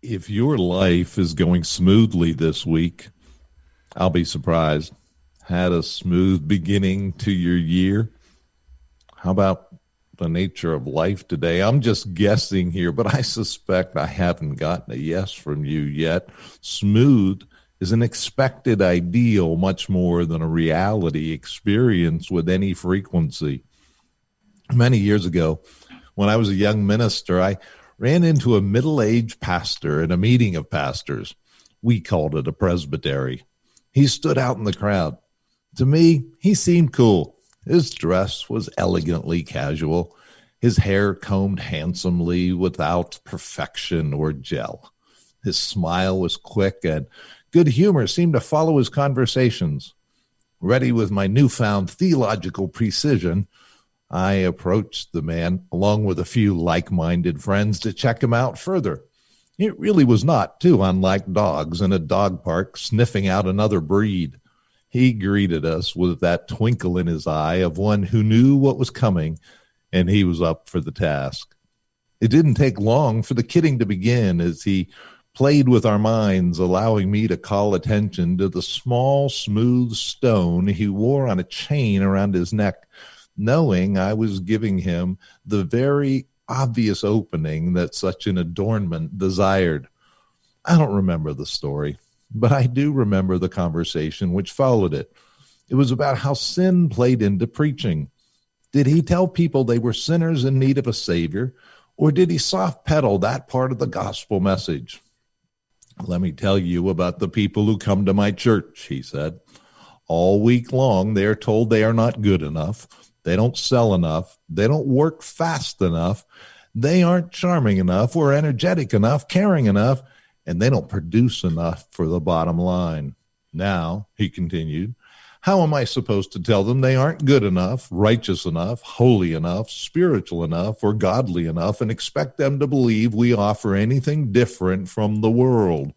If your life is going smoothly this week, I'll be surprised. Had a smooth beginning to your year? How about the nature of life today? I'm just guessing here, but I suspect I haven't gotten a yes from you yet. Smooth is an expected ideal much more than a reality experience with any frequency. Many years ago, when I was a young minister, I ran into a middle-aged pastor in a meeting of pastors. We called it a presbytery. He stood out in the crowd. To me, he seemed cool. His dress was elegantly casual, his hair combed handsomely without perfection or gel. His smile was quick, and good humor seemed to follow his conversations. Ready with my newfound theological precision, I approached the man, along with a few like-minded friends, to check him out further. It really was not too unlike dogs in a dog park sniffing out another breed. He greeted us with that twinkle in his eye of one who knew what was coming, and he was up for the task. It didn't take long for the kidding to begin as he played with our minds, allowing me to call attention to the small, smooth stone he wore on a chain around his neck, knowing I was giving him the very obvious opening that such an adornment desired. I don't remember the story, but I do remember the conversation which followed it. It was about how sin played into preaching. Did he tell people they were sinners in need of a Savior, or did he soft pedal that part of the gospel message? Let me tell you about the people who come to my church, he said. All week long, they are told they are not good enough. They don't sell enough. They don't work fast enough. They aren't charming enough or energetic enough, caring enough, and they don't produce enough for the bottom line. Now, he continued, how am I supposed to tell them they aren't good enough, righteous enough, holy enough, spiritual enough, or godly enough, and expect them to believe we offer anything different from the world?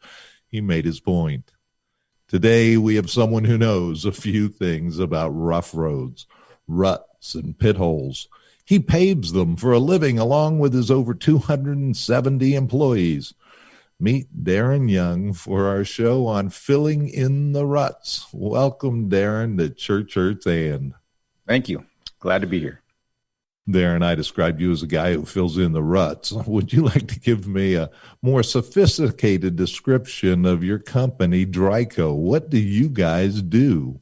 He made his point. Today, we have someone who knows a few things about rough roads, ruts, and pit holes. He paves them for a living along with his over 270 employees. Meet Daren Young for our show on filling in the ruts. Welcome, Daren, to Church Hurts and. Thank you. Glad to be here. Daren, I described you as a guy who fills in the ruts. Would you like to give me a more sophisticated description of your company, Dryco? What do you guys do?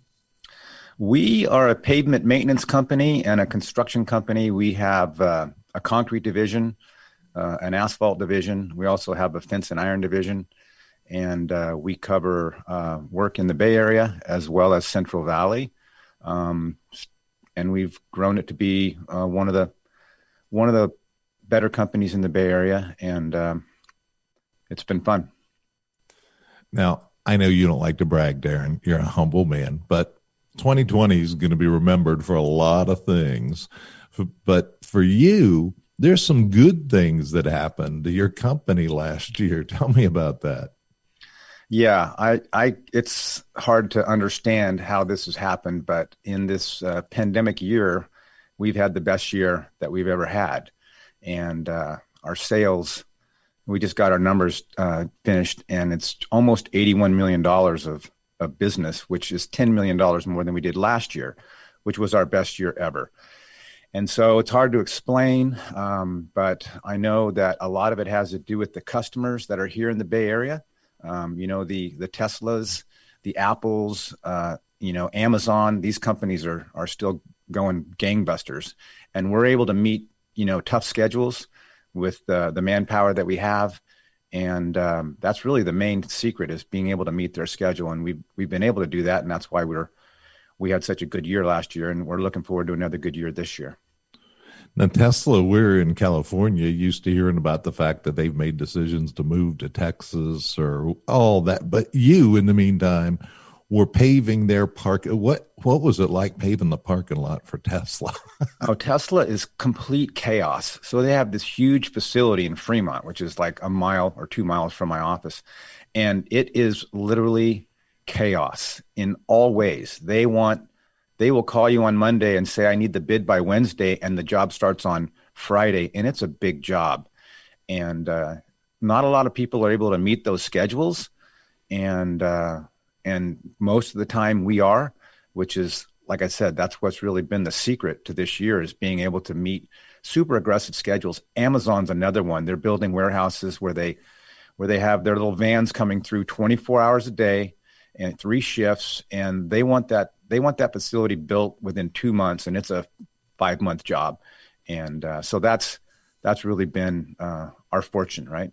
We are a pavement maintenance company and a construction company. We have a concrete division, an asphalt division. We also have a fence and iron division, and we cover work in the Bay Area as well as Central Valley. And we've grown it to be one of the better companies in the Bay Area, and it's been fun. Now, I know you don't like to brag, Daren. You're a humble man, but 2020 is going to be remembered for a lot of things. But for you, there's some good things that happened to your company last year. Tell me about that. Yeah, it's hard to understand how this has happened, but in this pandemic year, we've had the best year that we've ever had. And our sales, we just got our numbers finished, and it's almost $81 million of business, which is $10 million more than we did last year, which was our best year ever. And so it's hard to explain, but I know that a lot of it has to do with the customers that are here in the Bay Area. The Teslas, the Apples, Amazon, these companies are still going gangbusters. And we're able to meet, tough schedules with the manpower that we have. And that's really the main secret, is being able to meet their schedule. And we've been able to do that. And that's why we had such a good year last year. And we're looking forward to another good year this year. Now, Tesla, we're in California, used to hearing about the fact that they've made decisions to move to Texas or all that. But you, in the meantime, were paving their park. What was it like paving the parking lot for Tesla? Tesla is complete chaos. So they have this huge facility in Fremont, which is like a mile or 2 miles from my office. And it is literally chaos in all ways. They will call you on Monday and say, I need the bid by Wednesday, and the job starts on Friday, and it's a big job. And not a lot of people are able to meet those schedules, and most of the time we are, which is, like I said, that's what's really been the secret to this year, is being able to meet super aggressive schedules. Amazon's another one. They're building warehouses where they have their little vans coming through 24 hours a day and 3 shifts, and they want that facility built within 2 months, and it's a 5-month job. And so that's really been our fortune, right?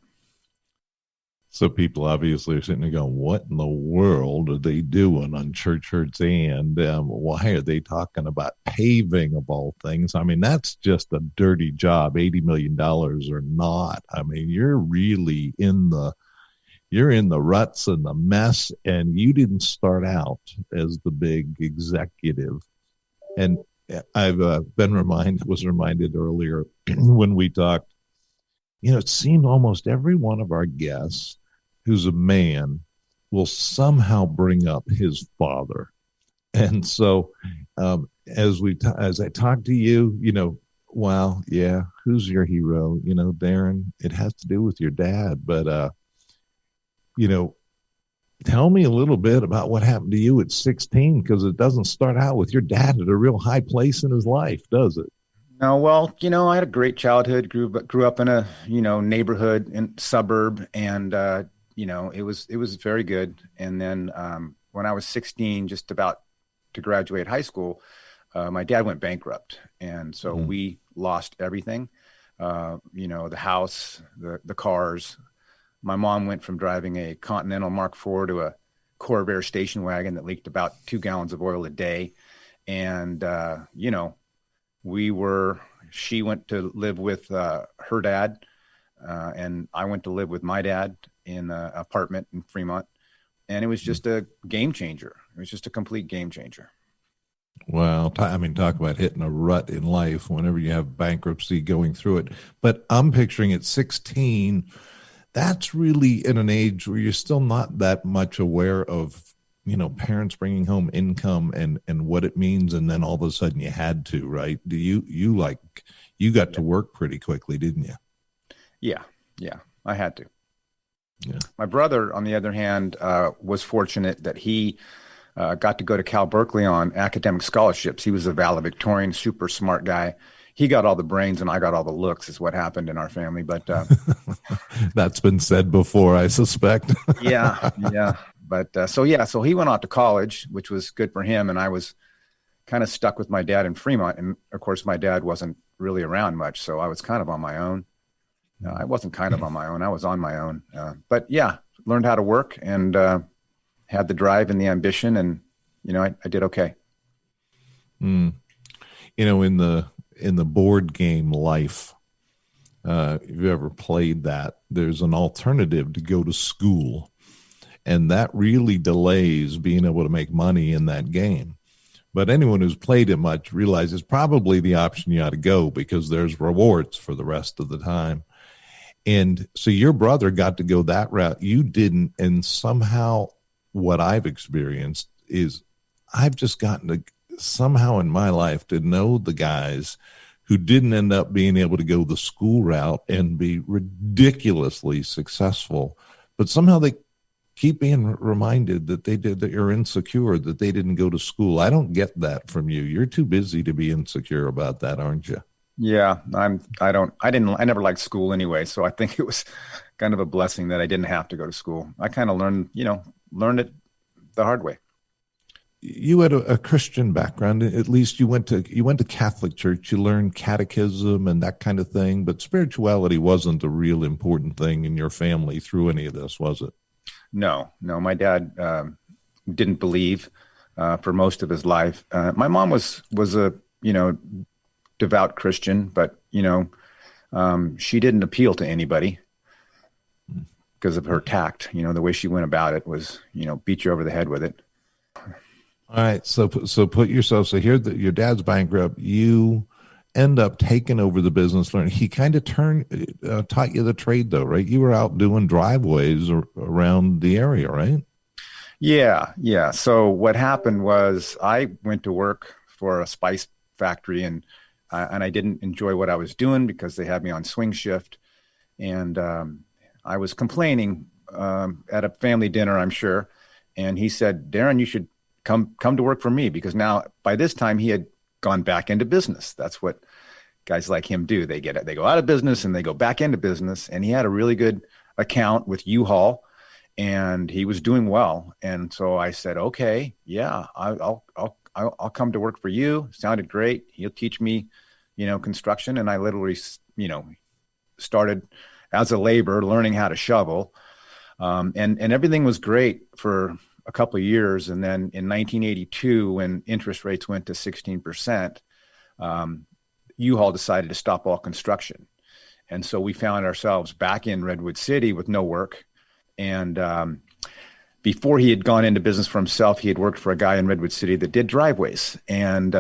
So people obviously are sitting there going, what in the world are they doing on Church Hurts? And why are they talking about paving of all things? I mean, that's just a dirty job, $80 million or not. I mean, you're really in the ruts and the mess, and you didn't start out as the big executive. And I've was reminded earlier when we talked, it seemed almost every one of our guests who's a man will somehow bring up his father. And so as I talk to you, wow, yeah, who's your hero? Daren, it has to do with your dad. But, tell me a little bit about what happened to you at 16, because it doesn't start out with your dad at a real high place in his life, does it? No, well, I had a great childhood, grew up in a, neighborhood and suburb, and, it was very good. And then when I was 16, just about to graduate high school, my dad went bankrupt. And so we lost everything, the house, the cars. My mom went from driving a Continental Mark IV to a Corvair station wagon that leaked about 2 gallons of oil a day. And, she went to live with her dad, and I went to live with my dad in an apartment in Fremont. And it was just a game changer. It was just a complete game changer. Well, talk about hitting a rut in life whenever you have bankruptcy going through it. But I'm picturing at 16, that's really in an age where you're still not that much aware of, parents bringing home income and what it means. And then all of a sudden you had to, right? You got to work pretty quickly, didn't you? Yeah, I had to. Yeah. My brother, on the other hand, was fortunate that he got to go to Cal Berkeley on academic scholarships. He was a valedictorian, super smart guy. He got all the brains and I got all the looks, is what happened in our family. But that's been said before, I suspect. Yeah. But so he went off to college, which was good for him. And I was kind of stuck with my dad in Fremont. And of course, my dad wasn't really around much. So I was kind of on my own. I wasn't kind of on my own. I was on my own. But yeah, learned how to work and had the drive and the ambition. And, I did okay. In the board game life, if you ever played that, there's an alternative to go to school. And that really delays being able to make money in that game. But anyone who's played it much realizes probably the option you ought to go, because there's rewards for the rest of the time. And so your brother got to go that route. You didn't. And somehow what I've experienced is I've just gotten to somehow in my life to know the guys who didn't end up being able to go the school route and be ridiculously successful, but somehow they keep being reminded that that you're insecure, that they didn't go to school. I don't get that from you. You're too busy to be insecure about that, aren't you? Yeah, I never liked school anyway. So I think it was kind of a blessing that I didn't have to go to school. I kind of learned it the hard way. You had a Christian background. At least you went to Catholic church. You learned catechism and that kind of thing. But spirituality wasn't a real important thing in your family through any of this, was it? No. My dad didn't believe for most of his life. My mom was a devout Christian, but she didn't appeal to anybody because of her tact. The way she went about it was beat you over the head with it. All right, so put yourself. So here, your dad's bankrupt. You end up taking over the business. Learning. He kind of taught you the trade, though, right? You were out doing driveways around the area, right? Yeah. So what happened was I went to work for a spice factory, and I didn't enjoy what I was doing because they had me on swing shift, and I was complaining at a family dinner, I'm sure. And he said, Daren, you should come to work for me, because now by this time he had gone back into business. That's what guys like him do. They go out of business and they go back into business. And he had a really good account with U-Haul, and he was doing well. And so I said, okay, yeah, I'll come to work for you. Sounded great. He'll teach me, construction. And I literally, started as a laborer, learning how to shovel. And everything was great for a couple of years. And then in 1982, when interest rates went to 16%, U-Haul decided to stop all construction. And so we found ourselves back in Redwood City with no work. And before he had gone into business for himself, he had worked for a guy in Redwood City that did driveways. And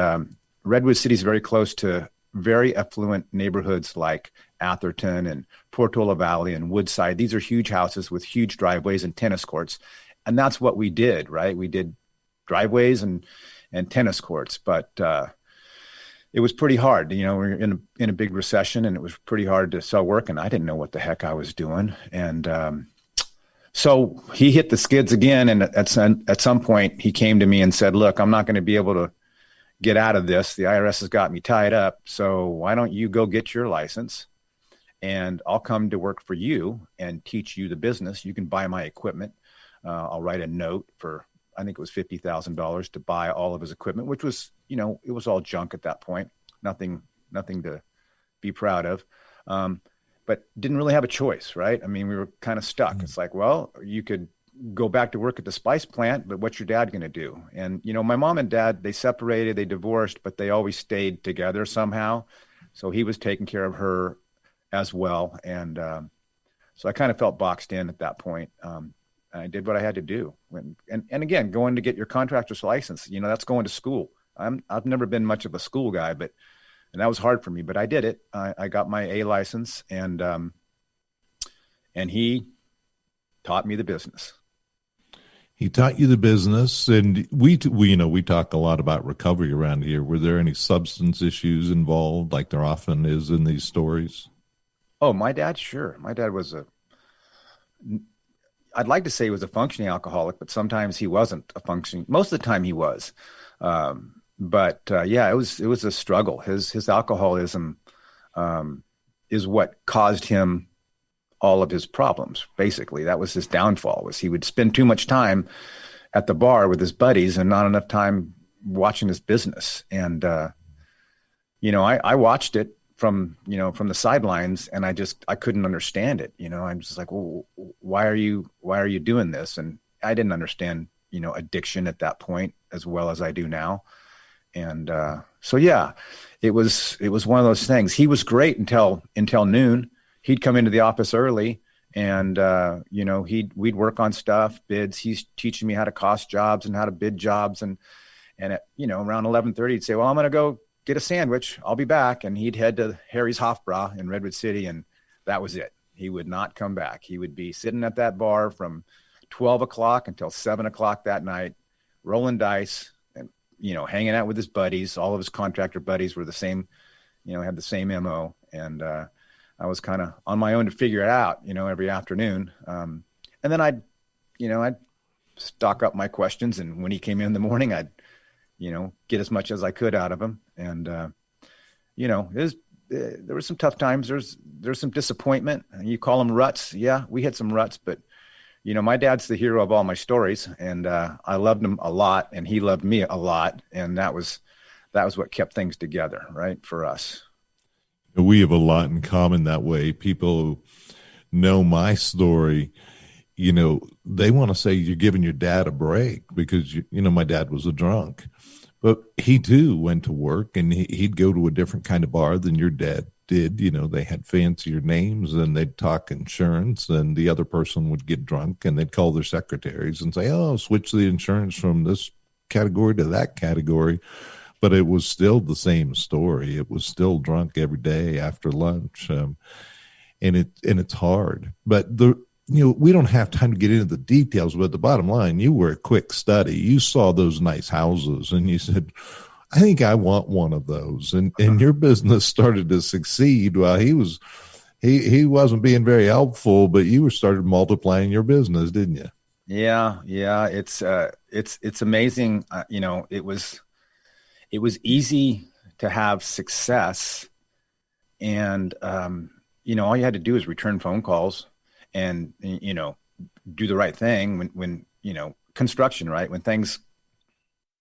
Redwood City is very close to very affluent neighborhoods like Atherton and Portola Valley and Woodside. These are huge houses with huge driveways and tennis courts. And that's what we did, right? We did driveways and tennis courts. But it was pretty hard. We were in a big recession, and it was pretty hard to sell work. And I didn't know what the heck I was doing. And so he hit the skids again. And at some point, he came to me and said, look, I'm not going to be able to get out of this. The IRS has got me tied up. So why don't you go get your license, and I'll come to work for you and teach you the business. You can buy my equipment. I'll write a note for, I think it was $50,000 to buy all of his equipment, which was, it was all junk at that point. Nothing to be proud of. But didn't really have a choice, right? I mean, we were kind of stuck. Mm-hmm. It's like, well, you could go back to work at the spice plant, but what's your dad going to do? And, my mom and dad, they separated, they divorced, but they always stayed together somehow. So he was taking care of her as well. And so I kind of felt boxed in at that point. I did what I had to do. And again, going to get your contractor's license, that's going to school. I've never been much of a school guy, and that was hard for me, but I did it. I got my A license, and he taught me the business. He taught you the business, and we talk a lot about recovery around here. Were there any substance issues involved, like there often is in these stories? Oh, my dad, sure. My dad was I'd like to say he was a functioning alcoholic, but sometimes he wasn't a functioning. Most of the time he was. But it was a struggle. His alcoholism is what caused him all of his problems. Basically, that was his downfall. Was he would spend too much time at the bar with his buddies and not enough time watching his business. And I watched it from the sidelines, and I couldn't understand it. I'm just like, well, why are you doing this? And I didn't understand addiction at that point as well as I do now. And so it was one of those things. He was great until noon. He'd come into the office early, and we'd work on stuff, bids. He's teaching me how to cost jobs and how to bid jobs, and at around 11:30, he'd say, "Well, I'm going to go get a sandwich. I'll be back." And he'd head to Harry's Hofbräu in Redwood City, and that was it. He would not come back. He would be sitting at that bar from 12 o'clock until 7 o'clock that night, rolling dice and hanging out with his buddies. All of his contractor buddies were the same, had the same MO, and I was kind of on my own to figure it out, every afternoon. And then I'd stock up my questions. And when he came in the morning, I'd, get as much as I could out of him. And, there were some tough times. There's some disappointment. You call them ruts. Yeah, we had some ruts, but, my dad's the hero of all my stories. And I loved him a lot, and he loved me a lot. And that was what kept things together, right, for us. We have a lot in common that way. People who know my story, they want to say you're giving your dad a break because, my dad was a drunk. But he, too, went to work, and he'd go to a different kind of bar than your dad did. They had fancier names, and they'd talk insurance, and the other person would get drunk, and they'd call their secretaries and say, oh, switch the insurance from this category to that category. But it was still the same story. It was still drunk every day after lunch, and it's hard. But we don't have time to get into the details. But the bottom line, you were a quick study. You saw those nice houses, and you said, "I think I want one of those." And your business started to succeed while he was he wasn't being very helpful, but you started multiplying your business, didn't you? Yeah. It's amazing. It was easy to have success, and all you had to do is return phone calls and do the right thing when construction, right?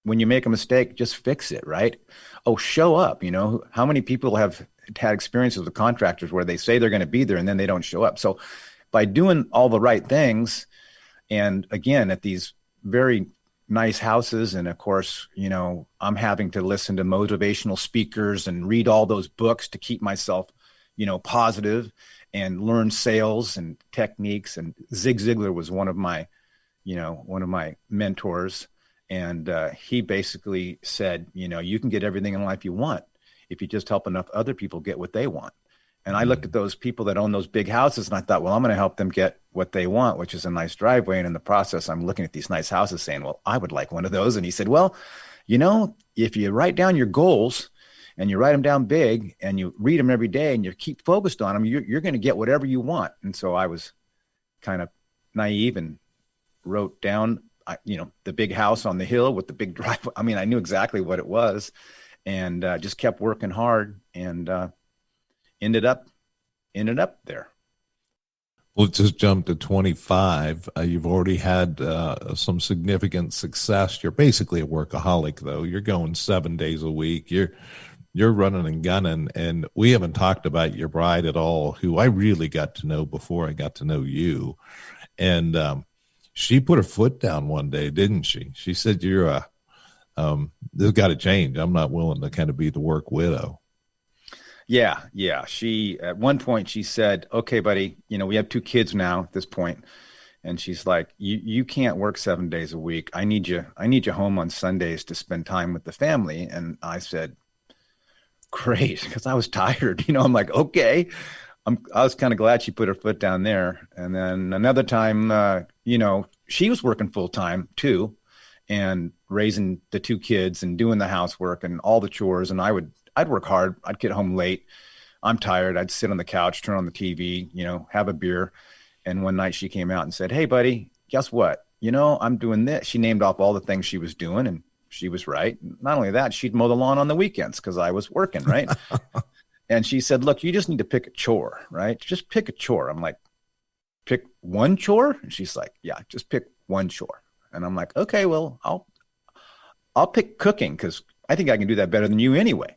When you make a mistake, just fix it, right? Oh, show up. How many people have had experiences with contractors where they say they're going to be there and then they don't show up? So by doing all the right things, and again, at these very nice houses, and of course, I'm having to listen to motivational speakers and read all those books to keep myself, positive, and learn sales and techniques. And Zig Ziglar was one of my mentors. And he basically said, you can get everything in life you want if you just help enough other people get what they want. And I looked at those people that own those big houses and I thought, well, I'm going to help them get what they want, which is a nice driveway. And in the process, I'm looking at these nice houses saying, well, I would like one of those. And he said, well, if you write down your goals and you write them down big and you read them every day and you keep focused on them, you're going to get whatever you want. And so I was kind of naive and wrote down, the big house on the hill with the big driveway. I mean, I knew exactly what it was, and just kept working hard, and ended up there. Well, just jump to 25. You've already had some significant success. You're basically a workaholic, though. You're going 7 days a week. You're running and gunning, and we haven't talked about your bride at all, who I really got to know before I got to know you. And she put her foot down one day, didn't she? She said, this got to change. I'm not willing to kind of be the work widow. Yeah. She, at one point she said, okay, buddy, we have 2 kids now at this point. And she's like, you can't work 7 days a week. I need you home on Sundays to spend time with the family. And I said, great. Cause I was tired, I'm like, okay. I was kind of glad she put her foot down there. And then another time, she was working full time too, and raising the 2 kids and doing the housework and all the chores. And I'd work hard. I'd get home late. I'm tired. I'd sit on the couch, turn on the TV, have a beer. And one night she came out and said, hey, buddy, guess what? I'm doing this. She named off all the things she was doing, and she was right. Not only that, she'd mow the lawn on the weekends because I was working, right? And she said, look, you just need to pick a chore, right? Just pick a chore. I'm like, pick one chore? And she's like, yeah, just pick one chore. And I'm like, okay, well, I'll pick cooking because I think I can do that better than you anyway.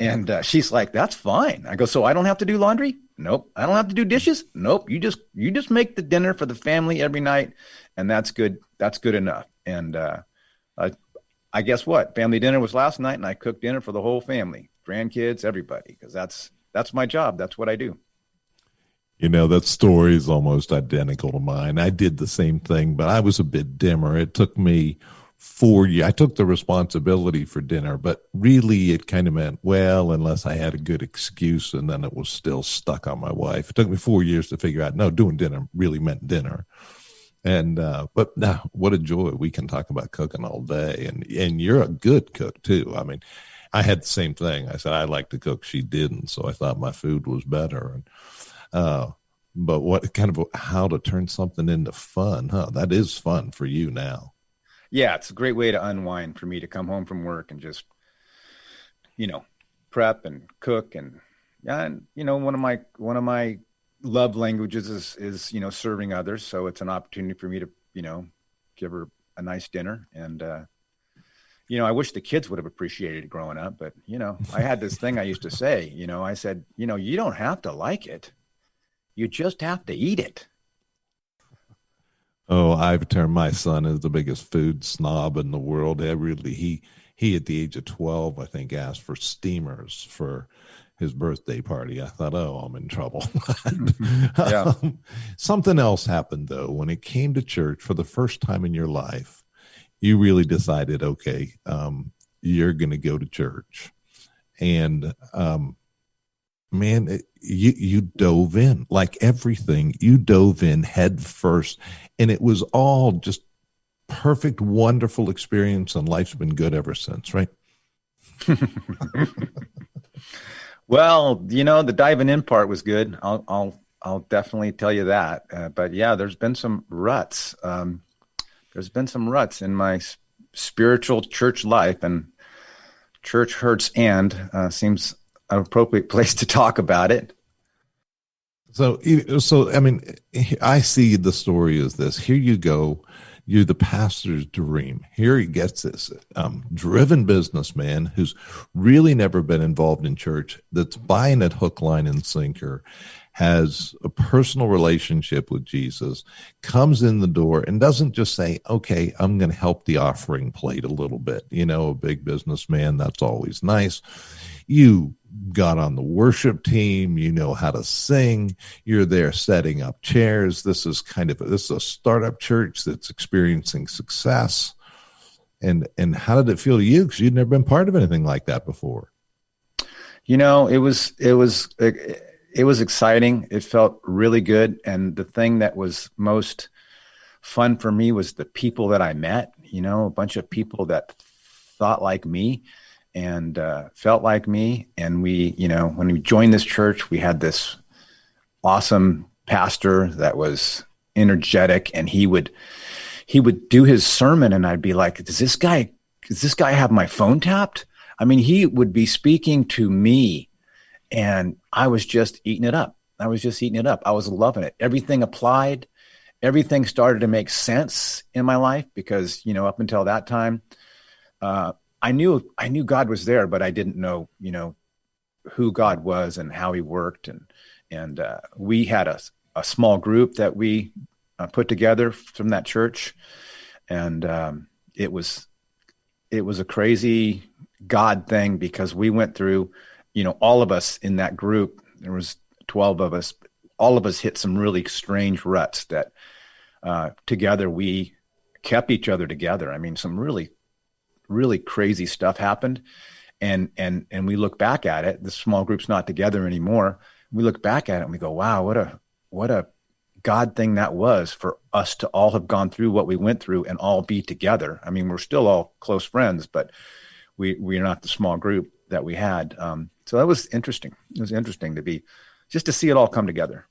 And she's like, that's fine. I go, so I don't have to do laundry? Nope. I don't have to do dishes? Nope. You just make the dinner for the family every night. And that's good. That's good enough. And I guess what? Family dinner was last night, and I cooked dinner for the whole family, grandkids, everybody, because that's my job. That's what I do. That story is almost identical to mine. I did the same thing, but I was a bit dimmer. It took me 4 years. I took the responsibility for dinner, but really it kind of meant, well, unless I had a good excuse, and then it was still stuck on my wife. It took me 4 years to figure out, no, doing dinner really meant dinner. And, but now what a joy. We can talk about cooking all day, and you're a good cook too. I mean, I had the same thing. I said, I like to cook. She didn't. So I thought my food was better. And, but what kind of how to turn something into fun, huh? That is fun for you now. Yeah, it's a great way to unwind for me to come home from work and just, prep and cook. And one of my love languages is serving others. So it's an opportunity for me to, give her a nice dinner. And, I wish the kids would have appreciated it growing up, but, I had this thing I used to say, I said, you don't have to like it. You just have to eat it. Oh, I've turned my son as the biggest food snob in the world. He at the age of 12, I think, asked for steamers for his birthday party. I thought, oh, I'm in trouble. Yeah. Something else happened, though. When it came to church for the first time in your life, you really decided, okay, you're going to go to church. And, man, you dove in like everything. You dove in head first, and it was all just perfect, wonderful experience, and life's been good ever since, right? Well, the diving in part was good. I'll definitely tell you that. But yeah, there's been some ruts. There's been some ruts in my spiritual church life, and church hurts and seems an appropriate place to talk about it. So I mean, I see the story as this. Here you go. You're the pastor's dream. Here he gets this driven businessman who's really never been involved in church, that's buying it hook, line, and sinker, has a personal relationship with Jesus, comes in the door and doesn't just say, okay, I'm going to help the offering plate a little bit. A big businessman, that's always nice. You got on the worship team, you know how to sing, you're there setting up chairs. This is a startup church that's experiencing success. And how did it feel to you? Because you'd never been part of anything like that before. It was exciting. It felt really good. And the thing that was most fun for me was the people that I met, a bunch of people that thought like me and felt like me. And we, when we joined this church, we had this awesome pastor that was energetic, and he would do his sermon, and I'd be like, does this guy have my phone tapped? I mean, he would be speaking to me, and I was just eating it up. I was loving it. Everything applied. Everything started to make sense in my life because, up until that time, I knew God was there, but I didn't know, who God was and how he worked. And we had a small group that we put together from that church. And it was a crazy God thing because we went through, all of us in that group, there was 12 of us, all of us hit some really strange ruts that together we kept each other together. I mean, some really, really crazy stuff happened. And we look back at it, the small group's not together anymore. We look back at it and we go, wow, what a God thing that was for us to all have gone through what we went through and all be together. I mean, we're still all close friends, but we're not the small group that we had. So that was interesting. It was interesting to see it all come together.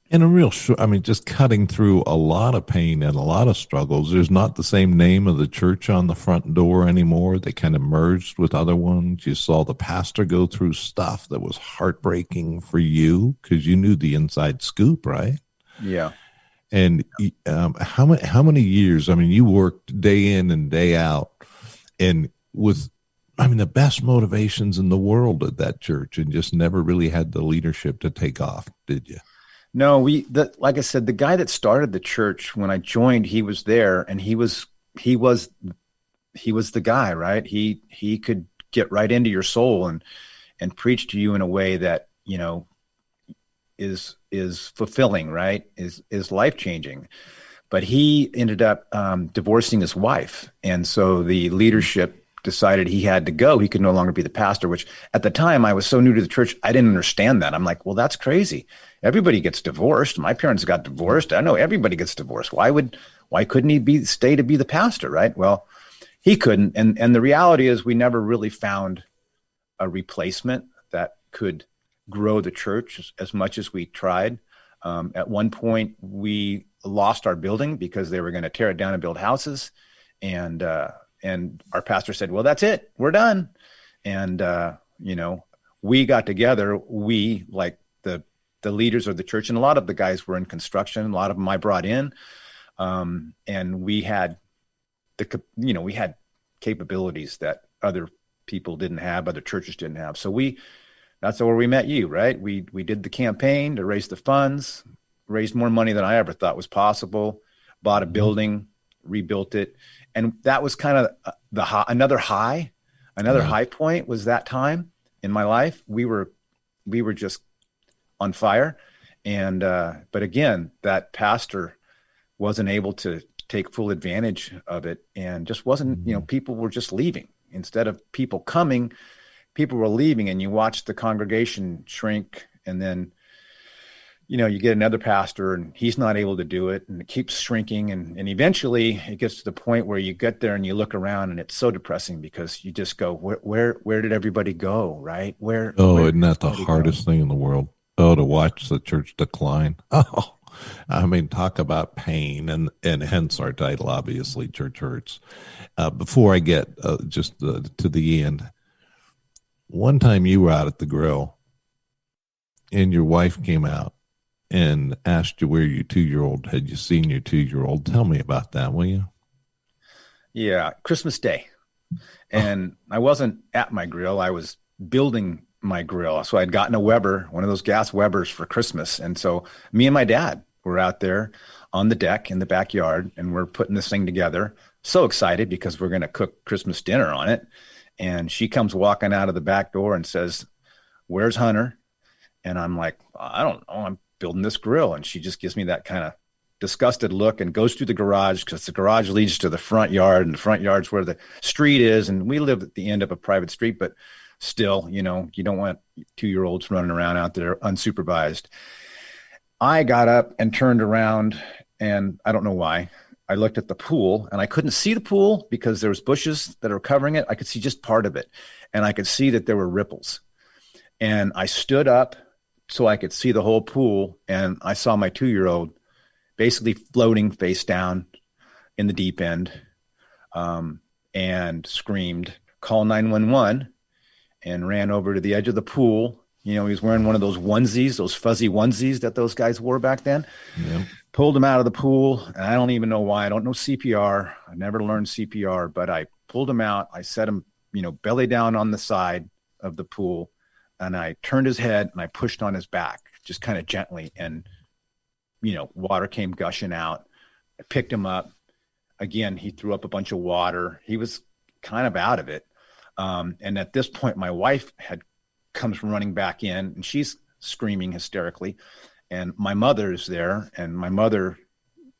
And just cutting through a lot of pain and a lot of struggles. There's not the same name of the church on the front door anymore. They kind of merged with other ones. You saw the pastor go through stuff that was heartbreaking for you because you knew the inside scoop, right? Yeah. And how many years? I mean, you worked day in and day out, and with, the best motivations in the world at that church, and just never really had the leadership to take off, did you? No, like I said, the guy that started the church when I joined, he was there, and he was the guy, right? He could get right into your soul and preach to you in a way that, is fulfilling, right? Is life-changing. But he ended up divorcing his wife. And so the leadership decided he had to go. He could no longer be the pastor, which at the time I was so new to the church, I didn't understand that. I'm like, well, that's crazy. Everybody gets divorced. My parents got divorced. I know everybody gets divorced. Why couldn't he stay to be the pastor, right? Well, he couldn't. And the reality is we never really found a replacement that could grow the church as much as we tried. At one point, we lost our building because they were going to tear it down and build houses. And our pastor said, well, that's it. We're done. And, we got together, like the leaders of the church, and a lot of the guys were in construction. A lot of them I brought in. And we had we had capabilities that other people didn't have, other churches didn't have. So that's where we met you, right? We did the campaign to raise the funds, raised more money than I ever thought was possible, bought a building, rebuilt it. And that was kind of another high point was that time in my life. We were just on fire. And, but again, that pastor wasn't able to take full advantage of it, and just wasn't, people were just leaving instead of people coming. People were leaving, and you watched the congregation shrink. And then, you get another pastor and he's not able to do it, and it keeps shrinking. And eventually it gets to the point where you get there and you look around and it's so depressing because you just go, where did everybody go? Right. Where isn't did that the everybody go? hardest thing in the world? Oh, to watch the church decline. Oh, I mean, talk about pain, and hence our title, obviously, Church Hurts. Before I get to the end, one time you were out at the grill and your wife came out and asked you where your 2-year-old, had you seen your 2-year-old? Tell me about that, will you? Yeah. Christmas Day. And I wasn't at my grill. I was building my grill. So I'd gotten a Weber, one of those gas Webers for Christmas. And so me and my dad were out there on the deck in the backyard, and we're putting this thing together. So excited because we're going to cook Christmas dinner on it. And she comes walking out of the back door and says, "Where's Hunter?" And I'm like, "I don't know. I'm building this grill." And she just gives me that kind of disgusted look and goes through the garage, because the garage leads to the front yard, and the front yard's where the street is. And we live at the end of a private street, but still, you don't want 2-year-olds running around out there unsupervised. I got up and turned around, and I don't know why. I looked at the pool and I couldn't see the pool because there was bushes that are covering it. I could see just part of it, and I could see that there were ripples. And I stood up so I could see the whole pool, and I saw my 2-year-old basically floating face down in the deep end, and screamed, "Call 911," and ran over to the edge of the pool. He was wearing one of those onesies, those fuzzy onesies that those guys wore back then. Yeah. Pulled him out of the pool, and I don't even know why. I don't know CPR. I never learned CPR, but I pulled him out. I set him, belly down on the side of the pool, and I turned his head and I pushed on his back, just kind of gently, and water came gushing out. I picked him up. Again, he threw up a bunch of water. He was kind of out of it. And at this point, my wife comes running back in, and she's screaming hysterically. And my mother is there, and my mother,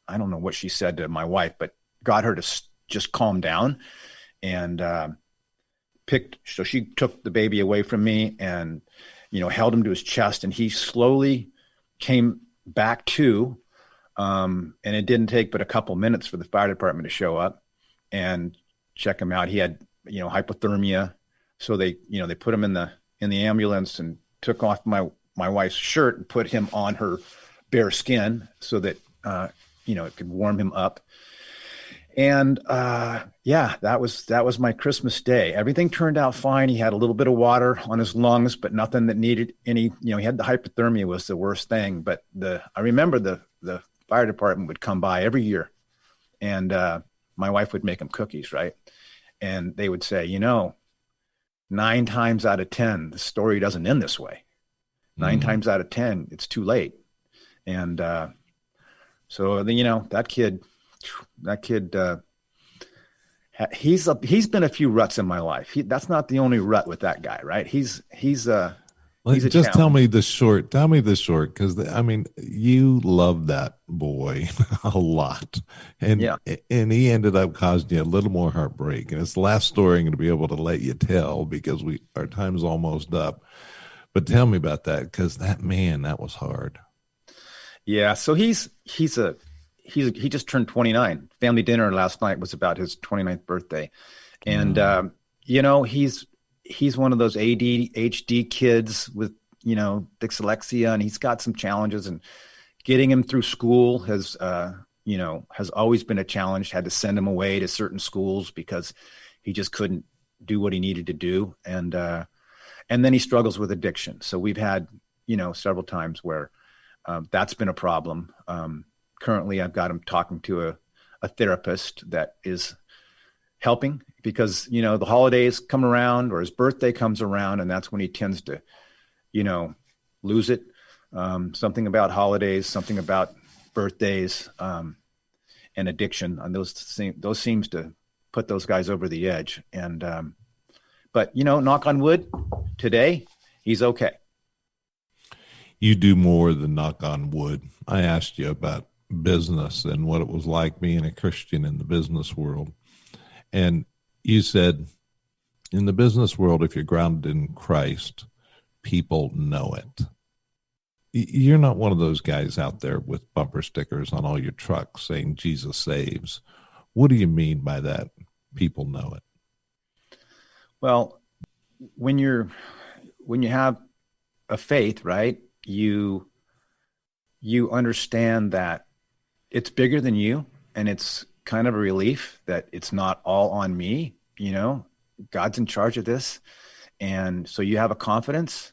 I don't know what she said to my wife, but got her to just calm down. And so she took the baby away from me and, held him to his chest, and he slowly came back to, and it didn't take but a couple minutes for the fire department to show up and check him out. He had, hypothermia. So they put him in the ambulance and took off my wife's shirt and put him on her bare skin so that, it could warm him up. And, that was my Christmas Day. Everything turned out fine. He had a little bit of water on his lungs, but nothing that needed any, he had the hypothermia was the worst thing. But I remember the fire department would come by every year, and my wife would make them cookies, right? And they would say, 9 times out of 10, the story doesn't end this way. 9 times out of 10, it's too late. And so that kid, he's been a few ruts in my life. That's not the only rut with that guy, right? He's a just tell me the short, because you love that boy a lot, and he ended up causing you a little more heartbreak. And it's the last story I'm going to be able to let you tell because our time's almost up. But tell me about that, because that was hard. Yeah. So he just turned 29. Family dinner last night was about his 29th birthday, and he's one of those ADHD kids with, dyslexia, and he's got some challenges, and getting him through school has always been a challenge. Had to send him away to certain schools because he just couldn't do what he needed to do. And then he struggles with addiction. So we've had, several times where that's been a problem. Currently I've got him talking to a therapist that is helping because, the holidays come around or his birthday comes around, and that's when he tends to, lose it. Something about holidays, something about birthdays, and addiction. And those seems to put those guys over the edge. And, but knock on wood, today he's okay. You do more than knock on wood. I asked you about business and what it was like being a Christian in the business world. And you said, in the business world, if you're grounded in Christ, people know it. You're not one of those guys out there with bumper stickers on all your trucks saying Jesus saves. What do you mean by that? People know it. Well, when you have a faith, right, you understand that it's bigger than you, and it's kind of a relief that it's not all on me. God's in charge of this. And so you have a confidence,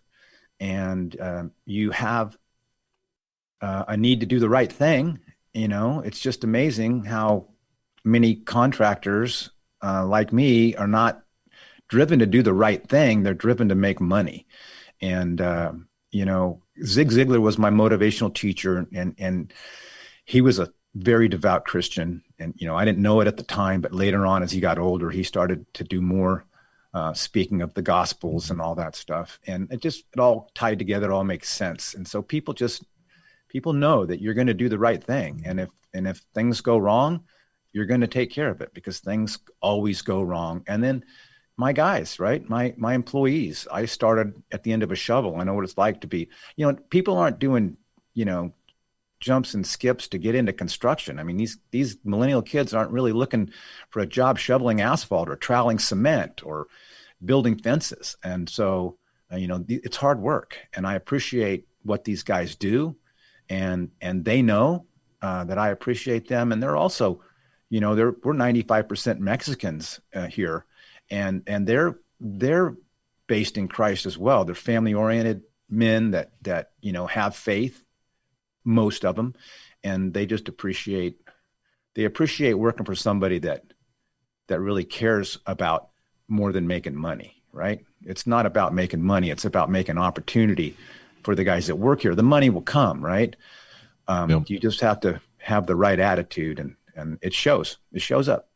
and you have a need to do the right thing. It's just amazing how many contractors like me are not driven to do the right thing. They're driven to make money. And, Zig Ziglar was my motivational teacher, and he was a very devout Christian. And, I didn't know it at the time, but later on, as he got older, he started to do more speaking of the Gospels and all that stuff. And it all tied together, it all makes sense. And so people know that you're going to do the right thing. And if things go wrong, you're going to take care of it, because things always go wrong. And then my guys, right? My employees, I started at the end of a shovel. I know what it's like to be, people aren't doing, jumps and skips to get into construction. I mean, these millennial kids aren't really looking for a job shoveling asphalt or troweling cement or building fences. And so, it's hard work, and I appreciate what these guys do. And they know that I appreciate them. And they're also, we're 95% Mexicans here. And they're based in Christ as well. They're family-oriented men that have faith, most of them, and they just appreciate working for somebody that really cares about more than making money, right? It's not about making money. It's about making opportunity for the guys that work here. The money will come, right? Yep. You just have to have the right attitude, and it shows. It shows up.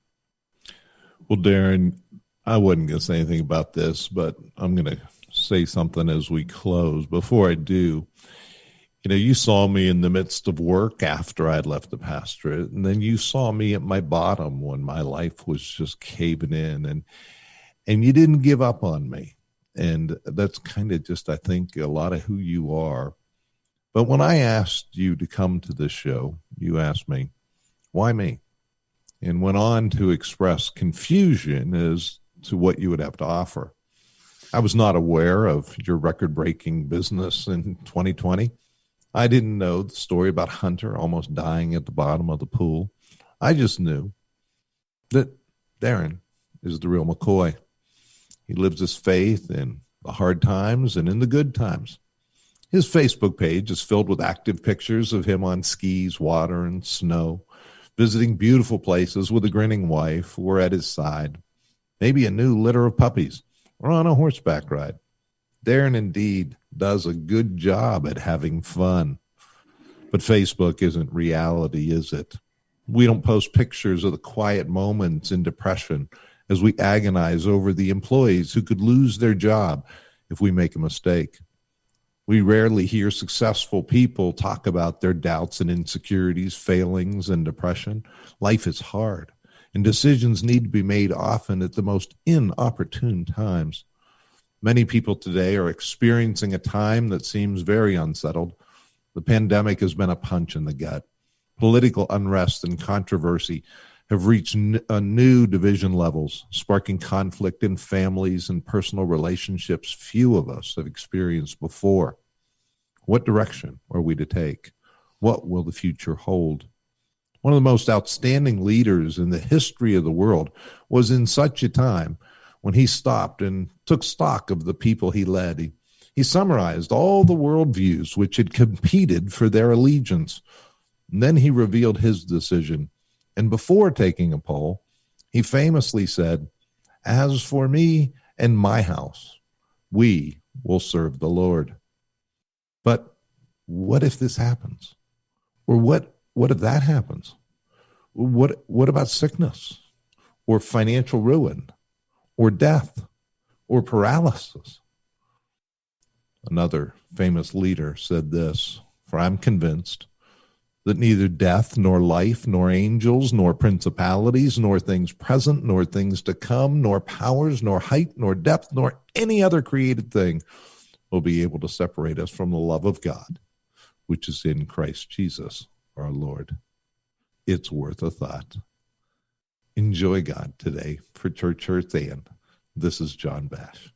Well, Daren, I wasn't going to say anything about this, but I'm going to say something as we close. Before I do, you saw me in the midst of work after I'd left the pastorate, and then you saw me at my bottom when my life was just caving in, and you didn't give up on me. And that's kind of just, I think, a lot of who you are. But when I asked you to come to this show, you asked me, why me? And went on to express confusion as to what you would have to offer. I was not aware of your record-breaking business in 2020. I didn't know the story about Hunter almost dying at the bottom of the pool. I just knew that Daren is the real McCoy. He lives his faith in the hard times and in the good times. His Facebook page is filled with active pictures of him on skis, water, and snow, visiting beautiful places with a grinning wife or at his side, maybe a new litter of puppies, or on a horseback ride. Daren indeed does a good job at having fun. But Facebook isn't reality, is it? We don't post pictures of the quiet moments in depression as we agonize over the employees who could lose their job if we make a mistake. We rarely hear successful people talk about their doubts and insecurities, failings, and depression. Life is hard, and decisions need to be made often at the most inopportune times. Many people today are experiencing a time that seems very unsettled. The pandemic has been a punch in the gut. Political unrest and controversy have reached new division levels, sparking conflict in families and personal relationships few of us have experienced before. What direction are we to take? What will the future hold? One of the most outstanding leaders in the history of the world was in such a time when he stopped and took stock of the people he led. He summarized all the worldviews which had competed for their allegiance. And then he revealed his decision. And before taking a poll, he famously said, "As for me and my house, we will serve the Lord." But what if this happens? Or what if that happens? What about sickness or financial ruin or death or paralysis? Another famous leader said this, "For I'm convinced that neither death nor life nor angels nor principalities nor things present nor things to come nor powers nor height nor depth nor any other created thing will be able to separate us from the love of God which is in Christ Jesus our Lord. It's worth a thought. Enjoy God today. For Church Earth Ann, this is John Bash.